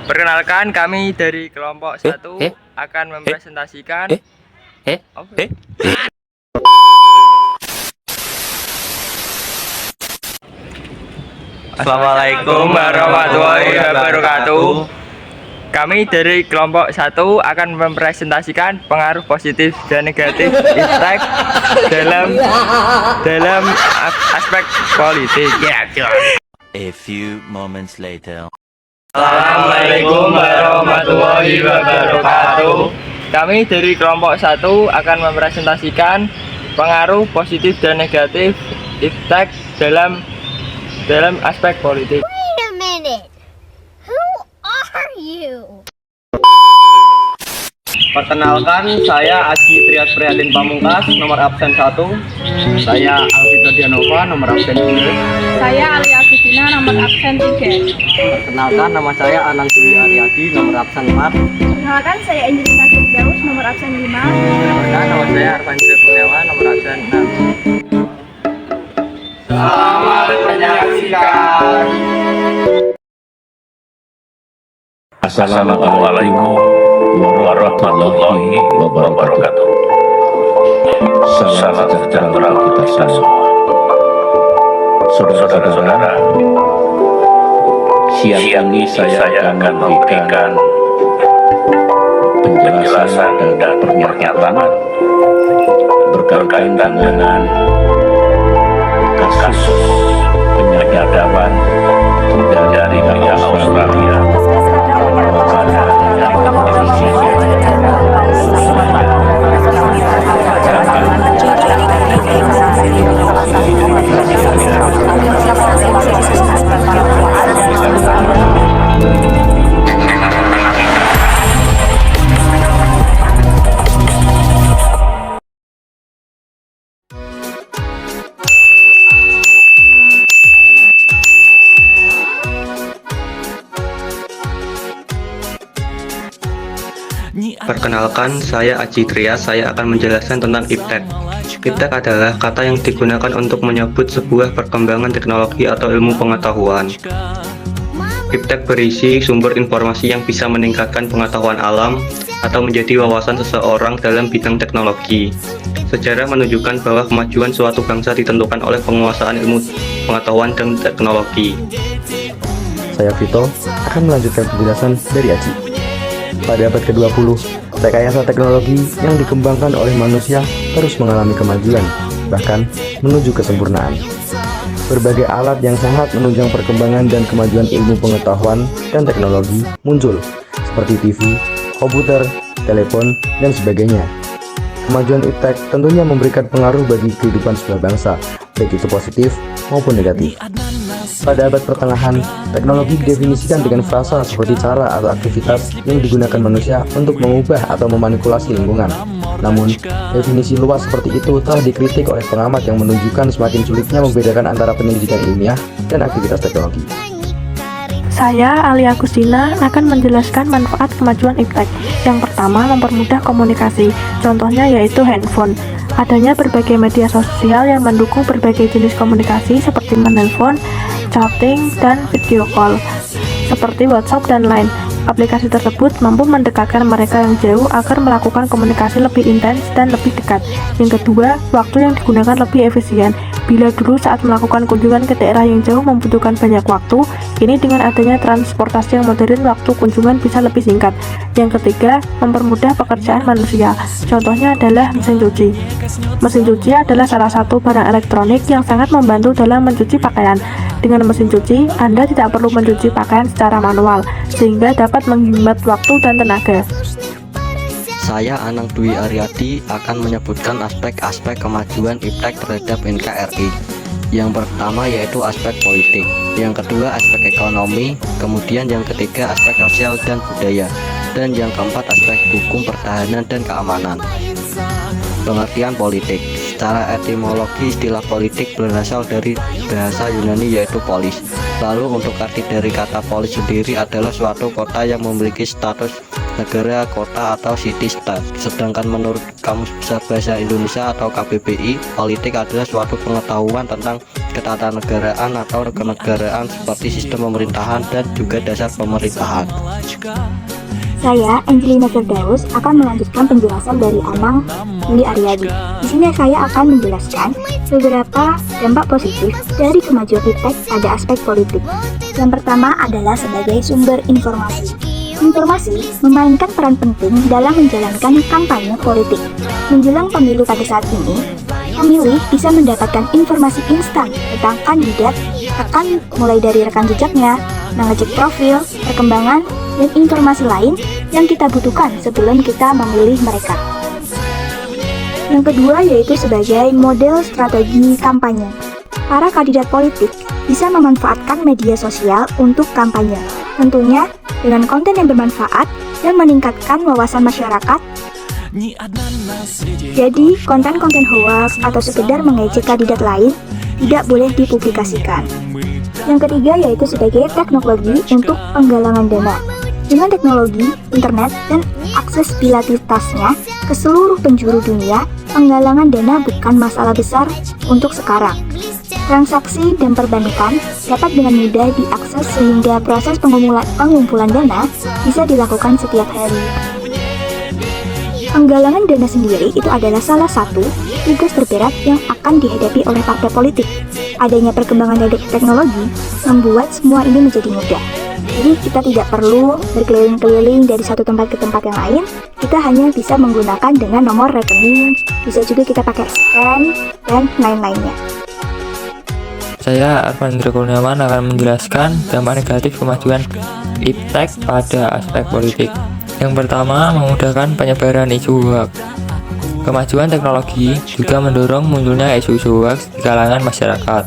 Perkenalkan, kami dari kelompok 1 akan mempresentasikan Assalamualaikum warahmatullahi wabarakatuh. Kami dari kelompok 1 akan mempresentasikan pengaruh positif dan negatif iptek dalam aspek politik. A few moments later. Assalamualaikum warahmatullahi wabarakatuh. Kami dari kelompok 1 akan mempresentasikan pengaruh positif dan negatif iptek dalam aspek politik. Wait a minute. Who are you? Perkenalkan, saya Aji Trias Prihatin Pamungkas, nomor absen 1. Saya Alvito Dianova, nomor absen 2. Saya Alia Agustina, nomor absen 3. Perkenalkan, nama saya Anang Dwi Aryadi, nomor absen 4. Perkenalkan, saya Angelina Firdaus, nomor absen 5. Perkenalkan, nama saya Arfan Kurniawan, nomor absen 6. Selamat menyaksikan. Assalamualaikum warahmatullahi wabarakatuh. Salam sejahtera kita semua. Saudara-saudara, siang ini saya akan memberikan penjelasan dan pernyataan berkaitan dengan kasus penyadapan dari pihak Australia. Perkenalkan, saya Aji Trias. Saya akan menjelaskan tentang iptek. Iptek adalah kata yang digunakan untuk menyebut sebuah perkembangan teknologi atau ilmu pengetahuan. Iptek berisi sumber informasi yang bisa meningkatkan pengetahuan alam atau menjadi wawasan seseorang dalam bidang teknologi. Sejarah menunjukkan bahwa kemajuan suatu bangsa ditentukan oleh penguasaan ilmu pengetahuan dan teknologi. Saya Vito akan melanjutkan penjelasan dari Aji. Pada abad ke-20, rekayasa teknologi yang dikembangkan oleh manusia terus mengalami kemajuan, bahkan menuju kesempurnaan. Berbagai alat yang sangat menunjang perkembangan dan kemajuan ilmu pengetahuan dan teknologi muncul, seperti TV, komputer, telepon, dan sebagainya. Kemajuan iptek tentunya memberikan pengaruh bagi kehidupan sebuah bangsa, baik itu positif maupun negatif. Pada abad pertengahan, teknologi didefinisikan dengan frasa seperti cara atau aktivitas yang digunakan manusia untuk mengubah atau memanipulasi lingkungan. Namun, definisi luas seperti itu telah dikritik oleh pengamat yang menunjukkan semakin sulitnya membedakan antara penyelidikan ilmiah dan aktivitas teknologi. Saya Alia Agustina akan menjelaskan manfaat kemajuan iptek. Yang pertama, mempermudah komunikasi. Contohnya yaitu handphone. Adanya berbagai media sosial yang mendukung berbagai jenis komunikasi seperti menelpon, chatting, dan video call, seperti WhatsApp dan Line. Aplikasi tersebut mampu mendekatkan mereka yang jauh agar melakukan komunikasi lebih intens dan lebih dekat. Yang kedua, waktu yang digunakan lebih efisien. Bila dulu saat melakukan kunjungan ke daerah yang jauh membutuhkan banyak waktu, kini dengan adanya transportasi yang modern, waktu kunjungan bisa lebih singkat. Yang ketiga, mempermudah pekerjaan manusia. Contohnya adalah mesin cuci. Mesin cuci adalah salah satu barang elektronik yang sangat membantu dalam mencuci pakaian. Dengan mesin cuci, Anda tidak perlu mencuci pakaian secara manual, sehingga dapat menghemat waktu dan tenaga. Saya Anang Dwi Aryadi akan menyebutkan aspek-aspek kemajuan iptek terhadap NKRI. Yang pertama yaitu aspek politik, yang kedua aspek ekonomi, kemudian yang ketiga aspek sosial dan budaya, dan yang keempat aspek hukum, pertahanan, dan keamanan. Pengertian politik. Secara etimologi, istilah politik berasal dari bahasa Yunani yaitu polis. Lalu untuk arti dari kata polis sendiri adalah suatu kota yang memiliki status negara, kota, atau city state. Sedangkan menurut Kamus Besar Bahasa Indonesia atau KBBI, politik adalah suatu pengetahuan tentang ketatanegaraan atau kenegaraan seperti sistem pemerintahan dan juga dasar pemerintahan. Saya, Angelina Firdaus, akan melanjutkan penjelasan dari Anang Dwi Aryadi. Di sini saya akan menjelaskan beberapa dampak positif dari kemajuan iptek pada aspek politik. Yang pertama adalah sebagai sumber informasi. Informasi memainkan peran penting dalam menjalankan kampanye politik. Menjelang pemilu pada saat ini, pemilih bisa mendapatkan informasi instan tentang kandidat, akan mulai dari rekam jejaknya, mengecek profil, perkembangan, dan informasi lain yang kita butuhkan sebelum kita memilih mereka. Yang kedua yaitu sebagai model strategi kampanye. Para kandidat politik bisa memanfaatkan media sosial untuk kampanye, tentunya dengan konten yang bermanfaat dan meningkatkan wawasan masyarakat. Jadi, konten-konten hoax atau sekedar mengejek kandidat lain tidak boleh dipublikasikan. Yang ketiga yaitu sebagai teknologi untuk penggalangan dana. Dengan teknologi, internet, dan aksesibilitasnya ke seluruh penjuru dunia, penggalangan dana bukan masalah besar untuk sekarang. Transaksi dan perbankan dapat dengan mudah diakses sehingga proses pengumpulan dana bisa dilakukan setiap hari. Penggalangan dana sendiri itu adalah salah satu tugas terberat yang akan dihadapi oleh partai politik. Adanya perkembangan teknologi membuat semua ini menjadi mudah. Jadi kita tidak perlu berkeliling-keliling dari satu tempat ke tempat yang lain. Kita hanya bisa menggunakan dengan nomor rekening, bisa juga kita pakai scan, dan lain-lainnya. Saya Arfandra Kurniawan akan menjelaskan dampak negatif kemajuan iptek pada aspek politik. Yang pertama, memudahkan penyebaran isu hoax. Kemajuan teknologi juga mendorong munculnya isu-isu hoax di kalangan masyarakat.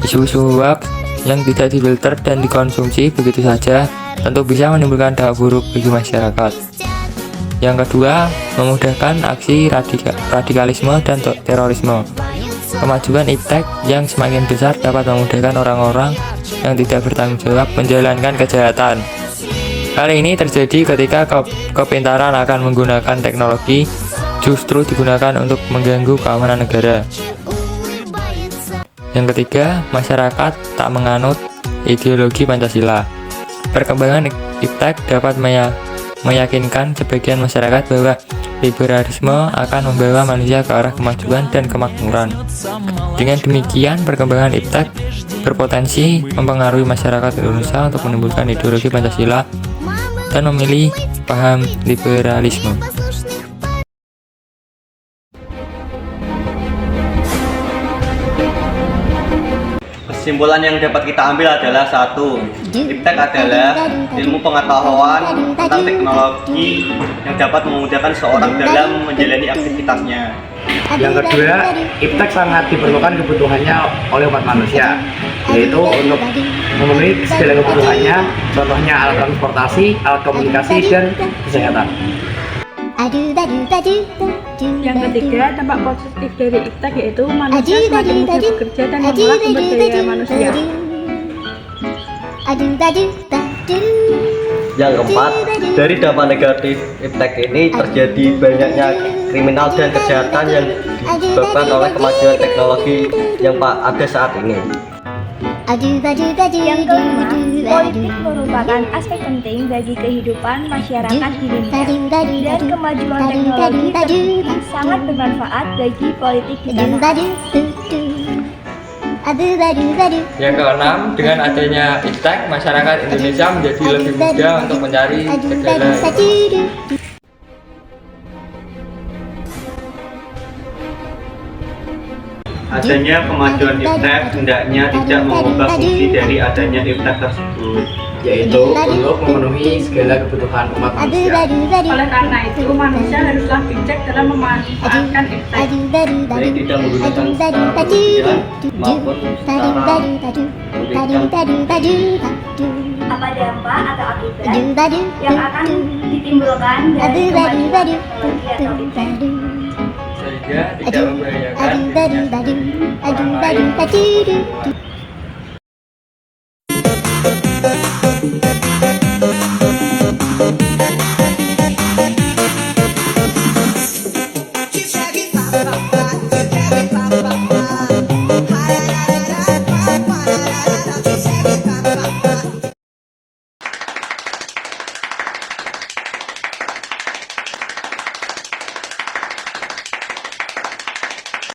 Isu-isu hoax yang tidak difilter dan dikonsumsi begitu saja tentu bisa menimbulkan dampak buruk bagi masyarakat. Yang kedua, memudahkan aksi radikalisme dan terorisme. Kemajuan iptek yang semakin besar dapat memudahkan orang-orang yang tidak bertanggung jawab menjalankan kejahatan. Hal ini terjadi ketika kepintaran akan menggunakan teknologi justru digunakan untuk mengganggu keamanan negara. Yang ketiga, masyarakat tak menganut ideologi Pancasila. Perkembangan iptek dapat meyakinkan sebagian masyarakat bahwa liberalisme akan membawa manusia ke arah kemajuan dan kemakmuran. Dengan demikian, perkembangan iptek berpotensi mempengaruhi masyarakat Indonesia untuk menimbulkan ideologi Pancasila dan memilih paham liberalisme. Kesimpulan yang dapat kita ambil adalah satu, iptek adalah ilmu pengetahuan tentang teknologi yang dapat memudahkan seorang dalam menjalani aktivitasnya. Yang kedua, iptek sangat diperlukan kebutuhannya oleh umat manusia, yaitu untuk memenuhi segala kebutuhannya, contohnya alat transportasi, alat komunikasi, dan kesehatan. Yang ketiga, dampak positif dari iptek yaitu manusia semakin mudah bekerja dan mengolah sumber daya manusia. Yang keempat, dari dampak negatif iptek ini terjadi banyaknya kriminal dan kejahatan yang disebabkan oleh kemajuan teknologi yang ada saat ini. Yang kelima, politik merupakan aspek penting bagi kehidupan masyarakat di dunia, dan kemajuan teknologi terbukti sangat bermanfaat bagi politik kita. Yang keenam, dengan adanya iptek, masyarakat Indonesia menjadi lebih mudah untuk mencari segala informasi. Adanya kemajuan iptek hendaknya tidak mengubah fungsi dari adanya iptek tersebut, Yaitu untuk memenuhi segala kebutuhan umat manusia. Oleh karena itu, manusia haruslah bijak dalam memanfaatkan iptek. Baik tidak menggunakan secara berlebihan maupun secara Apa dampak atau akibat yang akan ditimbulkan dari kemajuan teknologi atau iptek? Sehingga tidak membahayakan dirinya sendiri. Iptek.